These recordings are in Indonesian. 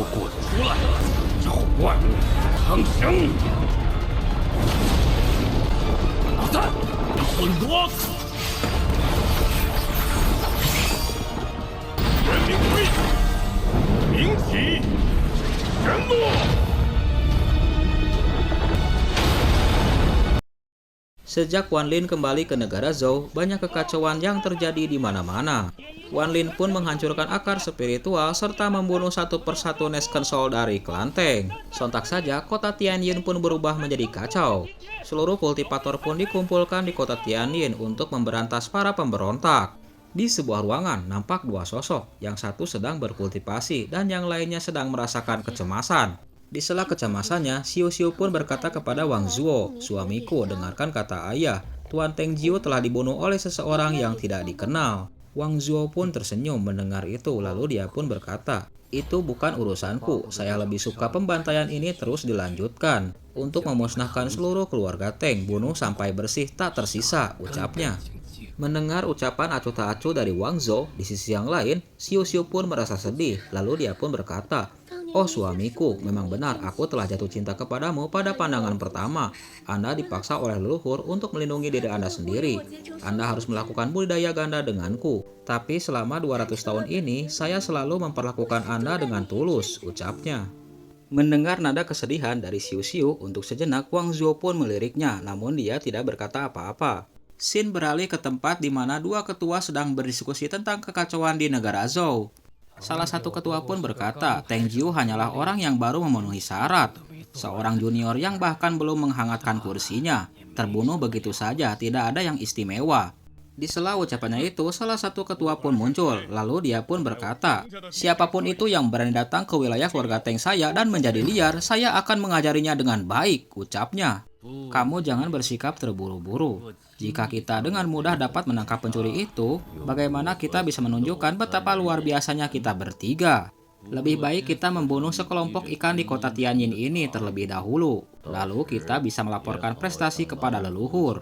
不过的出来，召唤苍生！老三，混多！元明辉，明启，神怒！ Sejak Wan Lin kembali ke negara Zhou, banyak kekacauan yang terjadi di mana-mana. Wan Lin pun menghancurkan akar spiritual serta membunuh satu persatu Nesken Soul dari klan Tang. Sontak saja, kota Tianyin pun berubah menjadi kacau. Seluruh kultivator pun dikumpulkan di kota Tianyin untuk memberantas para pemberontak. Di sebuah ruangan, nampak dua sosok, yang satu sedang berkultivasi dan yang lainnya sedang merasakan kecemasan. Di sela kecemasannya, Xiu Xiu pun berkata kepada Wang Zuo, "Suamiku, dengarkan kata ayah. Tuan Teng Jiu telah dibunuh oleh seseorang yang tidak dikenal." Wang Zuo pun tersenyum mendengar itu, lalu dia pun berkata, "Itu bukan urusanku. Saya lebih suka pembantaian ini terus dilanjutkan. Untuk memusnahkan seluruh keluarga Teng, bunuh sampai bersih tak tersisa," ucapnya. Mendengar ucapan acuh tak acuh dari Wang Zuo, di sisi yang lain, Xiu Xiu pun merasa sedih, lalu dia pun berkata, "Oh suamiku, memang benar aku telah jatuh cinta kepadamu pada pandangan pertama. Anda dipaksa oleh leluhur untuk melindungi diri Anda sendiri. Anda harus melakukan budidaya ganda denganku. Tapi selama 200 tahun ini, saya selalu memperlakukan Anda dengan tulus," ucapnya. Mendengar nada kesedihan dari Xiu Xiu, untuk sejenak Wang Zuo pun meliriknya, namun dia tidak berkata apa-apa. Scene beralih ke tempat di mana dua ketua sedang berdiskusi tentang kekacauan di negara Zhou. Salah satu ketua pun berkata, Teng Jiu hanyalah orang yang baru memenuhi syarat. Seorang junior yang bahkan belum menghangatkan kursinya. Terbunuh begitu saja, tidak ada yang istimewa. Di sela ucapannya itu, salah satu ketua pun muncul. Lalu dia pun berkata, "Siapapun itu yang berani datang ke wilayah keluarga Teng saya dan menjadi liar, saya akan mengajarinya dengan baik," ucapnya. "Kamu jangan bersikap terburu-buru. Jika kita dengan mudah dapat menangkap pencuri itu, bagaimana kita bisa menunjukkan betapa luar biasanya kita bertiga? Lebih baik kita membunuh sekelompok ikan di kota Tianyin ini terlebih dahulu. Lalu kita bisa melaporkan prestasi kepada leluhur."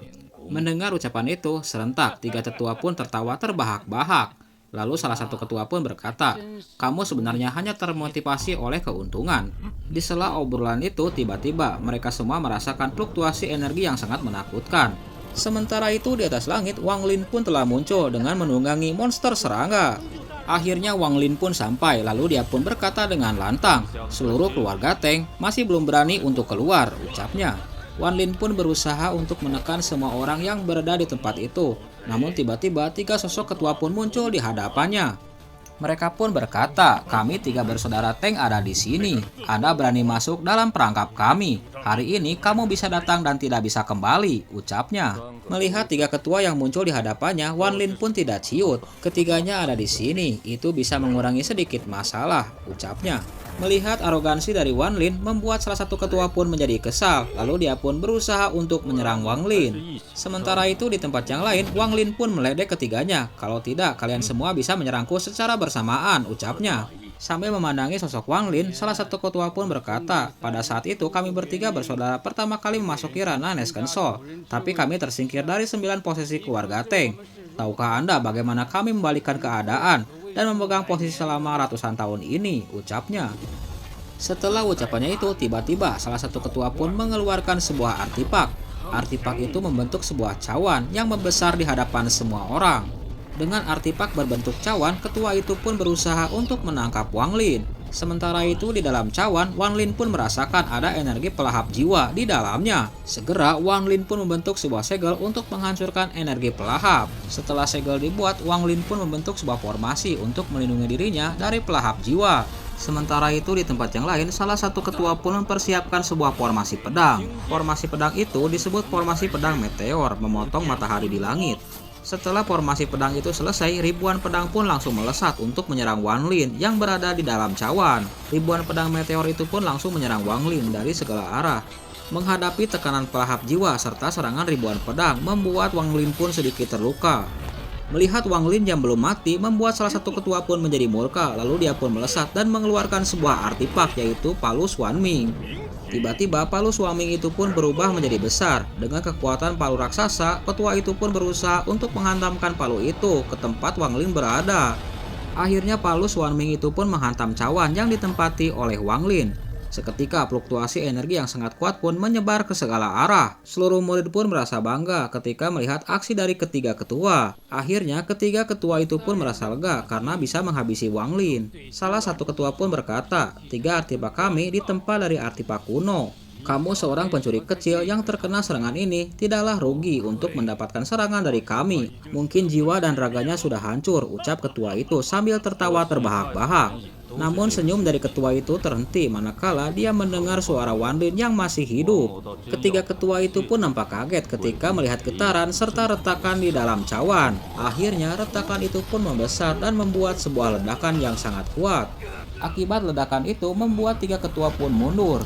Mendengar ucapan itu, serentak tiga tetua pun tertawa terbahak-bahak. Lalu salah satu ketua pun berkata, "Kamu sebenarnya hanya termotivasi oleh keuntungan." Di sela obrolan itu, tiba-tiba mereka semua merasakan fluktuasi energi yang sangat menakutkan. Sementara itu di atas langit, Wang Lin pun telah muncul dengan menunggangi monster serangga. Akhirnya Wang Lin pun sampai, lalu dia pun berkata dengan lantang, "Seluruh keluarga Teng masih belum berani untuk keluar," ucapnya. Wan Lin pun berusaha untuk menekan semua orang yang berada di tempat itu. Namun tiba-tiba tiga sosok ketua pun muncul di hadapannya. Mereka pun berkata, "Kami tiga bersaudara Teng ada di sini. Anda berani masuk dalam perangkap kami. Hari ini kamu bisa datang dan tidak bisa kembali," ucapnya. Melihat tiga ketua yang muncul di hadapannya, Wan Lin pun tidak ciut. "Ketiganya ada di sini. Itu bisa mengurangi sedikit masalah," ucapnya. Melihat arogansi dari Wan Lin, membuat salah satu ketua pun menjadi kesal. Lalu dia pun berusaha untuk menyerang Wang Lin. Sementara itu di tempat yang lain, Wang Lin pun meledek ketiganya. "Kalau tidak, kalian semua bisa menyerangku secara bersamaan," ucapnya. Sambil memandangi sosok Wang Lin, salah satu ketua pun berkata, "Pada saat itu kami bertiga bersaudara pertama kali memasuki ranah Nesken Soul. Tapi kami tersingkir dari 9 posisi keluarga Teng. Tahukah Anda bagaimana kami membalikkan keadaan dan memegang posisi selama ratusan tahun ini," ucapnya. Setelah ucapannya itu, tiba-tiba salah satu ketua pun mengeluarkan sebuah artipak. Artipak itu membentuk sebuah cawan yang membesar di hadapan semua orang. Dengan artipak berbentuk cawan, ketua itu pun berusaha untuk menangkap Wang Lin. Sementara itu di dalam cawan, Wang Lin pun merasakan ada energi pelahap jiwa di dalamnya. Segera Wang Lin pun membentuk sebuah segel untuk menghancurkan energi pelahap. Setelah segel dibuat, Wang Lin pun membentuk sebuah formasi untuk melindungi dirinya dari pelahap jiwa. Sementara itu di tempat yang lain, salah satu ketua pun mempersiapkan sebuah formasi pedang. Formasi pedang itu disebut formasi pedang meteor, memotong matahari di langit. Setelah formasi pedang itu selesai, ribuan pedang pun langsung melesat untuk menyerang Wan Lin yang berada di dalam cawan. Ribuan pedang meteor itu pun langsung menyerang Wang Lin dari segala arah. Menghadapi tekanan pelahap jiwa serta serangan ribuan pedang, membuat Wang Lin pun sedikit terluka. Melihat Wang Lin yang belum mati, membuat salah satu ketua pun menjadi murka, lalu dia pun melesat dan mengeluarkan sebuah artipak, yaitu palu Xuanming. Tiba-tiba palu Xuanming itu pun berubah menjadi besar. Dengan kekuatan palu raksasa, ketua itu pun berusaha untuk menghantamkan palu itu ke tempat Wang Lin berada. Akhirnya palu Xuanming itu pun menghantam cawan yang ditempati oleh Wang Lin. Seketika fluktuasi energi yang sangat kuat pun menyebar ke segala arah. Seluruh murid pun merasa bangga ketika melihat aksi dari ketiga ketua. Akhirnya ketiga ketua itu pun merasa lega karena bisa menghabisi Wang Lin. Salah satu ketua pun berkata, 3 artipak kami ditempa dari artipak kuno. Kamu seorang pencuri kecil yang terkena serangan ini tidaklah rugi untuk mendapatkan serangan dari kami. Mungkin jiwa dan raganya sudah hancur, ucap ketua itu sambil tertawa terbahak-bahak. Namun senyum dari ketua itu terhenti manakala dia mendengar suara Wang Lin yang masih hidup. Ketiga ketua itu pun nampak kaget ketika melihat getaran serta retakan di dalam cawan. Akhirnya retakan itu pun membesar dan membuat sebuah ledakan yang sangat kuat. Akibat ledakan itu membuat 3 ketua pun mundur.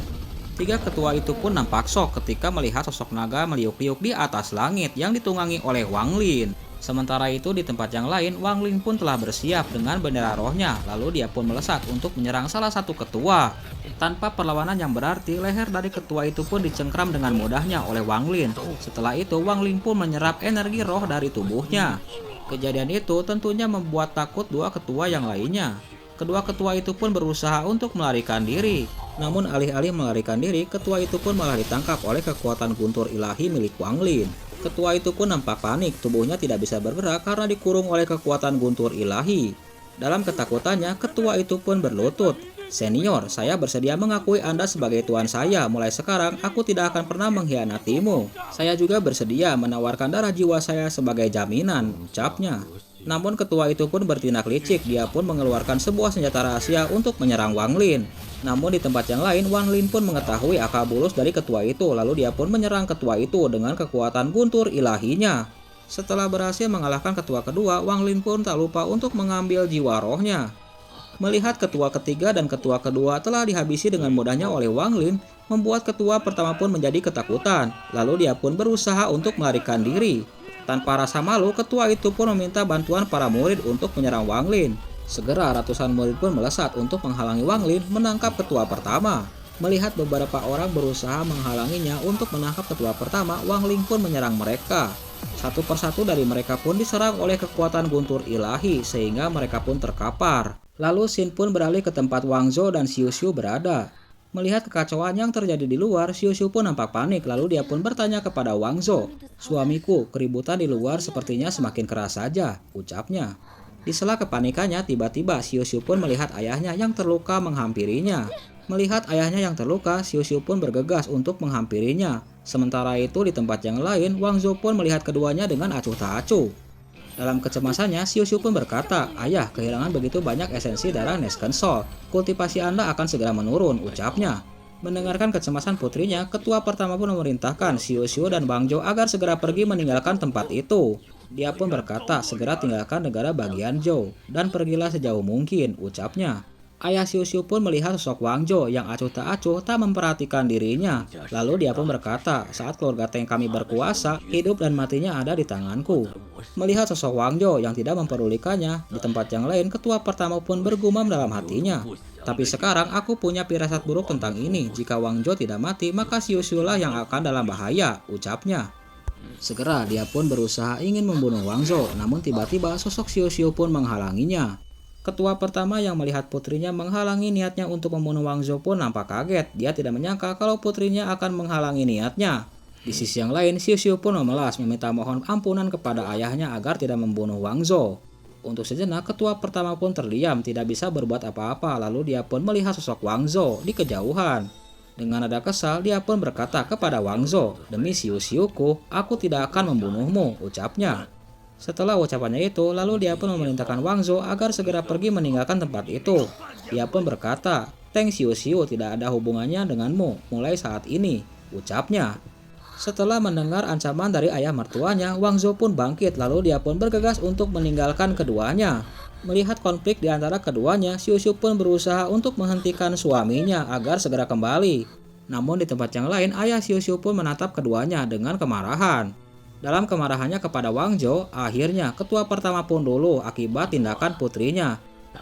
3 ketua itu pun nampak shock ketika melihat sosok naga meliuk-liuk di atas langit yang ditunggangi oleh Wang Lin. Sementara itu di tempat yang lain, Wang Lin pun telah bersiap dengan bendera rohnya, lalu dia pun melesat untuk menyerang salah satu ketua. Tanpa perlawanan yang berarti, leher dari ketua itu pun dicengkram dengan mudahnya oleh Wang Lin. Setelah itu, Wang Lin pun menyerap energi roh dari tubuhnya. Kejadian itu tentunya membuat takut 2 ketua yang lainnya. Kedua ketua itu pun berusaha untuk melarikan diri. Namun alih-alih melarikan diri, ketua itu pun malah ditangkap oleh kekuatan guntur ilahi milik Wang Lin. Ketua itu pun nampak panik, tubuhnya tidak bisa bergerak karena dikurung oleh kekuatan guntur ilahi. Dalam ketakutannya, ketua itu pun berlutut. Senior, saya bersedia mengakui Anda sebagai tuan saya. Mulai sekarang, aku tidak akan pernah mengkhianatimu. Saya juga bersedia menawarkan darah jiwa saya sebagai jaminan, ucapnya. Namun ketua itu pun bertindak licik, dia pun mengeluarkan sebuah senjata rahasia untuk menyerang Wang Lin. Namun di tempat yang lain, Wang Lin pun mengetahui akal bulus dari ketua itu, lalu dia pun menyerang ketua itu dengan kekuatan guntur ilahinya. Setelah berhasil mengalahkan ketua kedua, Wang Lin pun tak lupa untuk mengambil jiwa rohnya. Melihat ketua ketiga dan ketua kedua telah dihabisi dengan mudahnya oleh Wang Lin, membuat ketua pertama pun menjadi ketakutan, lalu dia pun berusaha untuk melarikan diri. Tanpa rasa malu, ketua itu pun meminta bantuan para murid untuk menyerang Wang Lin. Segera ratusan murid pun melesat untuk menghalangi Wang Lin menangkap ketua pertama. Melihat beberapa orang berusaha menghalanginya untuk menangkap ketua pertama, Wang Lin pun menyerang mereka. Satu persatu dari mereka pun diserang oleh kekuatan guntur ilahi sehingga mereka pun terkapar. Lalu Xin pun beralih ke tempat Wang Zhou dan Xiu Xiu berada. Melihat kekacauan yang terjadi di luar, Xiu Xiu pun nampak panik, lalu dia pun bertanya kepada Wang Zhou. Suamiku, keributan di luar sepertinya semakin keras saja, ucapnya. Di sela kepanikannya, tiba-tiba Xiu Xiu pun melihat ayahnya yang terluka menghampirinya. Melihat ayahnya yang terluka, Xiu Xiu pun bergegas untuk menghampirinya. Sementara itu di tempat yang lain, Wang Zhou pun melihat keduanya dengan acuh tak acuh. Dalam kecemasannya, Xiu Xiu pun berkata, "Ayah, kehilangan begitu banyak esensi darah Nesken Soul. Kultivasi Anda akan segera menurun," ucapnya. Mendengarkan kecemasan putrinya, ketua pertama pun memerintahkan Xiu Xiu dan Bang Zhou agar segera pergi meninggalkan tempat itu. Dia pun berkata, "Segera tinggalkan negara bagian Zhou, dan pergilah sejauh mungkin," ucapnya. Ayah Xiu Xiu pun melihat sosok Wang Zhou yang acuh tak memperhatikan dirinya. Lalu dia pun berkata, "Saat keluarga Teng kami berkuasa, hidup dan matinya ada di tanganku." Melihat sosok Wang Zhou yang tidak mempedulikannya, di tempat yang lain ketua pertama pun bergumam dalam hatinya. "Tapi sekarang aku punya firasat buruk tentang ini. Jika Wang Zhou tidak mati, maka Xiu Xiu lah yang akan dalam bahaya," ucapnya. Segera dia pun berusaha ingin membunuh Wang Zhou, namun tiba-tiba sosok Xiu Xiu pun menghalanginya. Ketua pertama yang melihat putrinya menghalangi niatnya untuk membunuh Wang Zhou pun nampak kaget. Dia tidak menyangka kalau putrinya akan menghalangi niatnya. Di sisi yang lain, Xiu Xiu pun memelas meminta mohon ampunan kepada ayahnya agar tidak membunuh Wang Zhou. Untuk sejenak, ketua pertama pun terdiam, tidak bisa berbuat apa-apa. Lalu dia pun melihat sosok Wang Zhou di kejauhan. Dengan nada kesal, dia pun berkata kepada Wang Zhou, "Demi Xiu Xiuku, aku tidak akan membunuhmu," ucapnya. Setelah ucapannya itu, lalu dia pun memerintahkan Wang Zhou agar segera pergi meninggalkan tempat itu. Dia pun berkata, "Teng Xiu Xiu tidak ada hubungannya denganmu mulai saat ini," ucapnya. Setelah mendengar ancaman dari ayah mertuanya, Wang Zhou pun bangkit, lalu dia pun bergegas untuk meninggalkan keduanya. Melihat konflik di antara keduanya, Xiu Xiu pun berusaha untuk menghentikan suaminya agar segera kembali. Namun di tempat yang lain, ayah Xiu Xiu pun menatap keduanya dengan kemarahan. Dalam kemarahannya kepada Wang Zhou, akhirnya ketua pertama pun luluh akibat tindakan putrinya.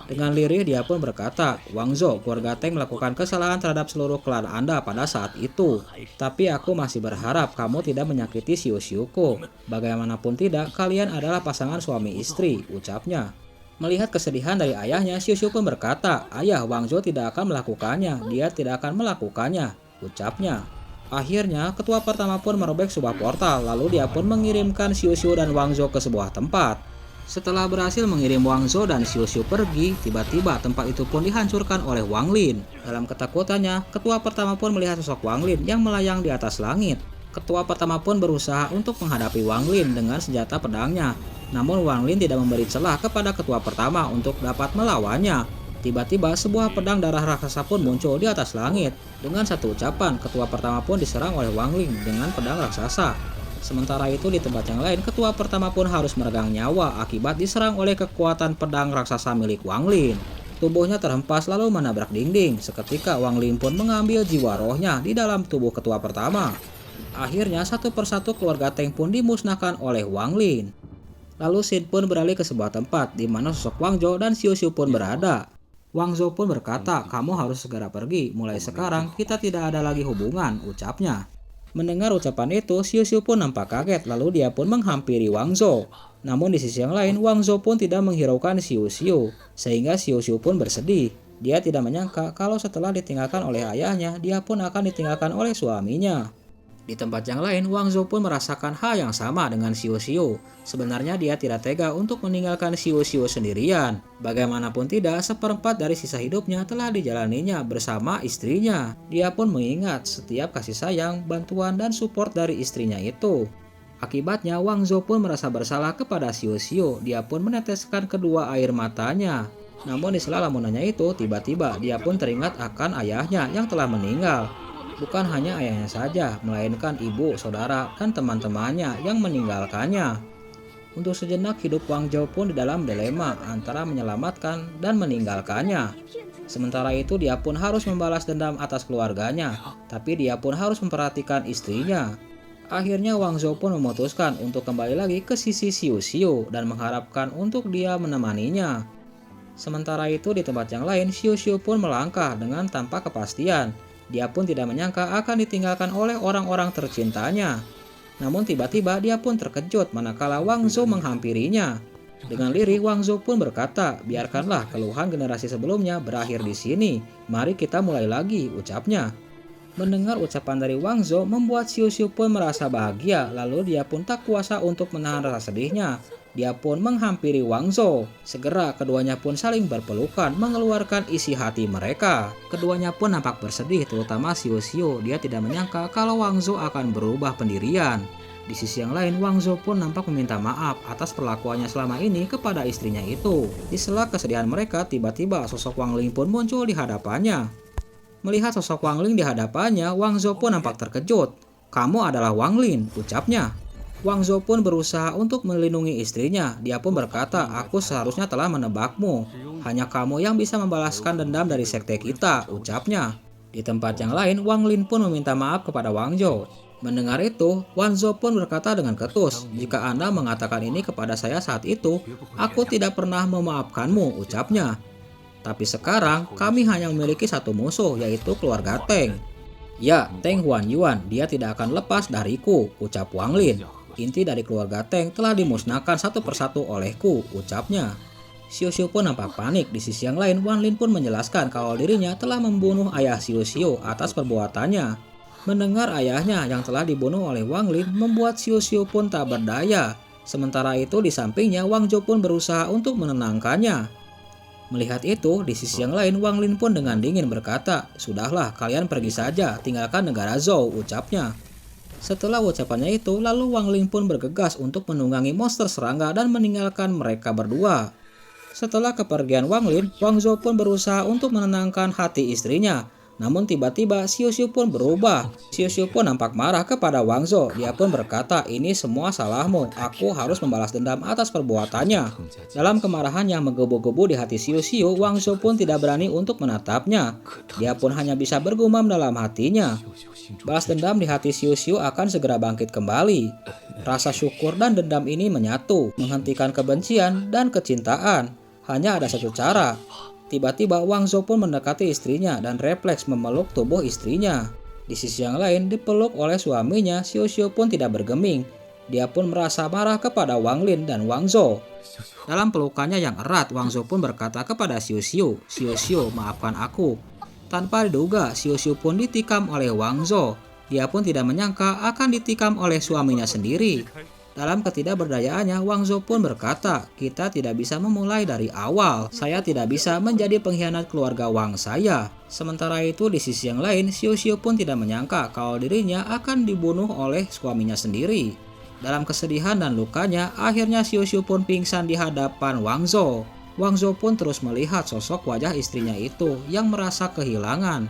Dengan lirih dia pun berkata, "Wang Zhou, keluarga Teng melakukan kesalahan terhadap seluruh klan Anda pada saat itu. Tapi aku masih berharap kamu tidak menyakiti Xiu Xiuku. Bagaimanapun tidak, kalian adalah pasangan suami istri," ucapnya. Melihat kesedihan dari ayahnya, Xiu pun berkata, "Ayah, Wang Zhou tidak akan melakukannya, dia tidak akan melakukannya," ucapnya. Akhirnya, ketua pertama pun merobek sebuah portal, lalu dia pun mengirimkan Xiu dan Wang Zhou ke sebuah tempat. Setelah berhasil mengirim Wang Zhou dan Xiu pergi, tiba-tiba tempat itu pun dihancurkan oleh Wang Lin. Dalam ketakutannya, ketua pertama pun melihat sosok Wang Lin yang melayang di atas langit. Ketua pertama pun berusaha untuk menghadapi Wang Lin dengan senjata pedangnya. Namun Wang Lin tidak memberi celah kepada ketua pertama untuk dapat melawannya. Tiba-tiba sebuah pedang darah raksasa pun muncul di atas langit. Dengan satu ucapan, ketua pertama pun diserang oleh Wang Lin dengan pedang raksasa. Sementara itu di tempat yang lain, ketua pertama pun harus meregang nyawa akibat diserang oleh kekuatan pedang raksasa milik Wang Lin. Tubuhnya terhempas lalu menabrak dinding. Seketika Wang Lin pun mengambil jiwa rohnya di dalam tubuh ketua pertama. Akhirnya satu persatu keluarga Teng pun dimusnahkan oleh Wang Lin. Lalu Xin pun beralih ke sebuah tempat di mana sosok Wang Zhou dan Xiu pun berada. Wang Zhou pun berkata, "Kamu harus segera pergi, mulai sekarang kita tidak ada lagi hubungan," ucapnya. Mendengar ucapan itu, Xiu pun nampak kaget, lalu dia pun menghampiri Wang Zhou. Namun di sisi yang lain, Wang Zhou pun tidak menghiraukan Xiu, sehingga Xiu pun bersedih. Dia tidak menyangka kalau setelah ditinggalkan oleh ayahnya, dia pun akan ditinggalkan oleh suaminya. Di tempat yang lain, Wang Zhou pun merasakan hal yang sama dengan Xiu. Sebenarnya dia tidak tega untuk meninggalkan Xiu sendirian. Bagaimanapun tidak, seperempat dari sisa hidupnya telah dijalaninya bersama istrinya. Dia pun mengingat setiap kasih sayang, bantuan, dan support dari istrinya itu. Akibatnya, Wang Zhou pun merasa bersalah kepada Xiu. Dia pun meneteskan kedua air matanya. Namun di sela lamunannya itu, tiba-tiba dia pun teringat akan ayahnya yang telah meninggal. Bukan hanya ayahnya saja, melainkan ibu, saudara, dan teman-temannya yang meninggalkannya. Untuk sejenak hidup Wang Zhou pun di dalam dilema antara menyelamatkan dan meninggalkannya. Sementara itu dia pun harus membalas dendam atas keluarganya, tapi dia pun harus memperhatikan istrinya. Akhirnya Wang Zhou pun memutuskan untuk kembali lagi ke sisi Xiu dan mengharapkan untuk dia menemaninya. Sementara itu di tempat yang lain, Xiu pun melangkah dengan tanpa kepastian. Dia pun tidak menyangka akan ditinggalkan oleh orang-orang tercintanya. Namun tiba-tiba dia pun terkejut manakala Wang Zhou menghampirinya. Dengan lirih Wang Zhou pun berkata, "Biarkanlah keluhan generasi sebelumnya berakhir di sini. Mari kita mulai lagi," ucapnya. Mendengar ucapan dari Wang Zhou membuat Xiu pun merasa bahagia, lalu dia pun tak kuasa untuk menahan rasa sedihnya. Dia pun menghampiri Wang Zhou. Segera keduanya pun saling berpelukan mengeluarkan isi hati mereka. Keduanya pun nampak bersedih, terutama Xiu. Dia tidak menyangka kalau Wang Zhou akan berubah pendirian. Di sisi yang lain, Wang Zhou pun nampak meminta maaf atas perlakuannya selama ini kepada istrinya itu. Di sela kesedihan mereka, tiba-tiba sosok Wang Ling pun muncul di hadapannya. Melihat sosok Wang Ling di hadapannya, Wang Zhou pun nampak terkejut. "Kamu adalah Wang Lin," ucapnya. Wang Zhou pun berusaha untuk melindungi istrinya. Dia pun berkata, "Aku seharusnya telah menebakmu. Hanya kamu yang bisa membalaskan dendam dari sekte kita," ucapnya. Di tempat yang lain, Wang Lin pun meminta maaf kepada Wang Zhou. Mendengar itu, Wang Zhou pun berkata dengan ketus, "Jika Anda mengatakan ini kepada saya saat itu, aku tidak pernah memaafkanmu," ucapnya. "Tapi sekarang, kami hanya memiliki satu musuh, yaitu keluarga Teng." "Ya, Teng Huanyuan, dia tidak akan lepas dariku," ucap Wang Lin. "Inti dari keluarga Teng telah dimusnahkan satu persatu olehku," ucapnya. Xiu pun nampak panik. Di sisi yang lain, Wang Lin pun menjelaskan kalau dirinya telah membunuh ayah Xiu atas perbuatannya. Mendengar ayahnya yang telah dibunuh oleh Wang Lin membuat Xiu pun tak berdaya. Sementara itu di sampingnya Wang Zhou pun berusaha untuk menenangkannya. Melihat itu, di sisi yang lain Wang Lin pun dengan dingin berkata, "Sudahlah, kalian pergi saja, tinggalkan negara Zhou," ucapnya. Setelah ucapannya itu, lalu Wang Ling pun bergegas untuk menunggangi monster serangga dan meninggalkan mereka berdua. Setelah kepergian Wang Lin, Wang Zhou pun berusaha untuk menenangkan hati istrinya. Namun tiba-tiba Xiu pun berubah. Xiu pun nampak marah kepada Wang Zhou. Dia pun berkata, "Ini semua salahmu. Aku harus membalas dendam atas perbuatannya." Dalam kemarahan yang menggebu-gebu di hati Xiu, Wang Zhou pun tidak berani untuk menatapnya. Dia pun hanya bisa bergumam dalam hatinya. Balas dendam di hati Xiu akan segera bangkit kembali. Rasa syukur dan dendam ini menyatu, menghentikan kebencian dan kecintaan. Hanya ada satu cara. Tiba-tiba Wang Zhou pun mendekati istrinya dan refleks memeluk tubuh istrinya. Di sisi yang lain, dipeluk oleh suaminya, Xiu pun tidak bergeming. Dia pun merasa marah kepada Wang Lin dan Wang Zhou. Dalam pelukannya yang erat, Wang Zhou pun berkata kepada Xiu Xiu, "Xiu Xiu, maafkan aku." Tanpa diduga, Xiu Xiu pun ditikam oleh Wang Zhou. Dia pun tidak menyangka akan ditikam oleh suaminya sendiri. Dalam ketidakberdayaannya, Wang Zhou pun berkata, "Kita tidak bisa memulai dari awal. Saya tidak bisa menjadi pengkhianat keluarga Wang saya." Sementara itu, di sisi yang lain, Xiu Xiu pun tidak menyangka kalau dirinya akan dibunuh oleh suaminya sendiri. Dalam kesedihan dan lukanya, akhirnya Xiu Xiu pun pingsan di hadapan Wang Zhou. Wang Zhou pun terus melihat sosok wajah istrinya itu yang merasa kehilangan.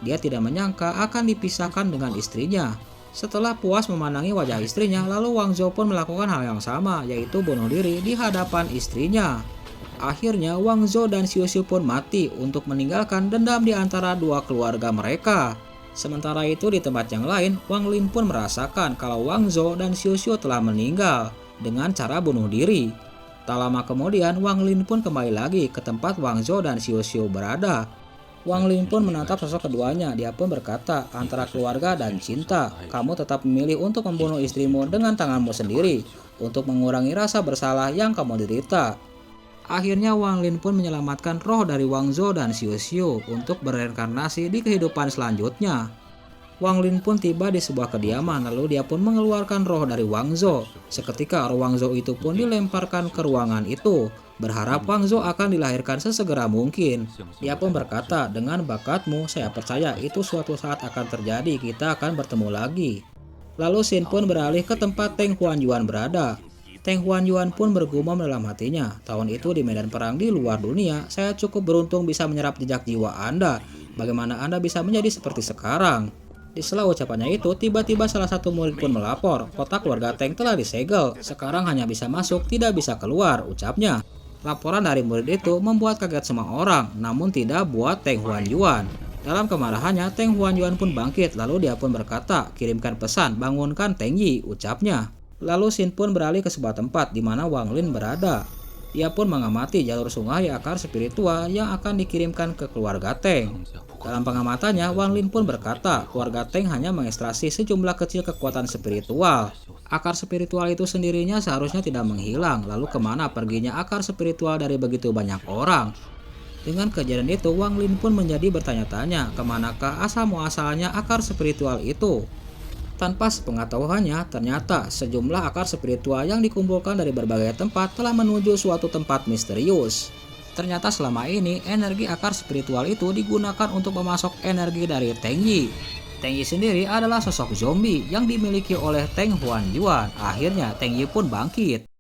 Dia tidak menyangka akan dipisahkan dengan istrinya. Setelah puas memandangi wajah istrinya, lalu Wang Zhou pun melakukan hal yang sama, yaitu bunuh diri di hadapan istrinya. Akhirnya Wang Zhou dan Xiu Xiu pun mati untuk meninggalkan dendam di antara dua keluarga mereka. Sementara itu di tempat yang lain, Wang Lin pun merasakan kalau Wang Zhou dan Xiu Xiu telah meninggal dengan cara bunuh diri. Tak lama kemudian, Wang Lin pun kembali lagi ke tempat Wang Zhou dan Xiu Xiu berada. Wang Lin pun menatap sosok keduanya. Dia pun berkata, "Antara keluarga dan cinta, kamu tetap memilih untuk membunuh istrimu dengan tanganmu sendiri untuk mengurangi rasa bersalah yang kamu derita." Akhirnya Wang Lin pun menyelamatkan roh dari Wang Zhou dan Xiu Xiu untuk bereinkarnasi di kehidupan selanjutnya. Wang Lin pun tiba di sebuah kediaman, lalu dia pun mengeluarkan roh dari Wang Zhou. Seketika roh Wang Zhou itu pun dilemparkan ke ruangan itu, berharap Wang Zhou akan dilahirkan sesegera mungkin. Dia pun berkata, "Dengan bakatmu, saya percaya itu suatu saat akan terjadi, kita akan bertemu lagi." Lalu Xin pun beralih ke tempat Teng Huanyuan berada. Teng Huanyuan pun bergumam dalam hatinya, "Tahun itu di medan perang di luar dunia, saya cukup beruntung bisa menyerap jejak jiwa Anda. Bagaimana Anda bisa menjadi seperti sekarang?" Di sela ucapannya itu, tiba-tiba salah satu murid pun melapor, "Kotak keluarga Teng telah disegel, sekarang hanya bisa masuk, tidak bisa keluar," ucapnya. Laporan dari murid itu membuat kaget semua orang, namun tidak buat Teng Huanyuan. Dalam kemarahannya, Teng Huanyuan pun bangkit, lalu dia pun berkata, "Kirimkan pesan, bangunkan Teng Yi," ucapnya. Lalu Xin pun beralih ke sebuah tempat di mana Wang Lin berada. Dia pun mengamati jalur sungai akar spiritual yang akan dikirimkan ke keluarga Teng. Dalam pengamatannya, Wang Lin pun berkata, keluarga Teng hanya mengekstraksi sejumlah kecil kekuatan spiritual. Akar spiritual itu sendirinya seharusnya tidak menghilang, lalu kemana perginya akar spiritual dari begitu banyak orang? Dengan kejadian itu, Wang Lin pun menjadi bertanya-tanya, kemanakah asal-muasalnya akar spiritual itu? Tanpa sepengetahuannya, ternyata sejumlah akar spiritual yang dikumpulkan dari berbagai tempat telah menuju suatu tempat misterius. Ternyata selama ini, energi akar spiritual itu digunakan untuk memasok energi dari Teng Yi. Teng Yi sendiri adalah sosok zombie yang dimiliki oleh Teng Huanyuan. Akhirnya, Teng Yi pun bangkit.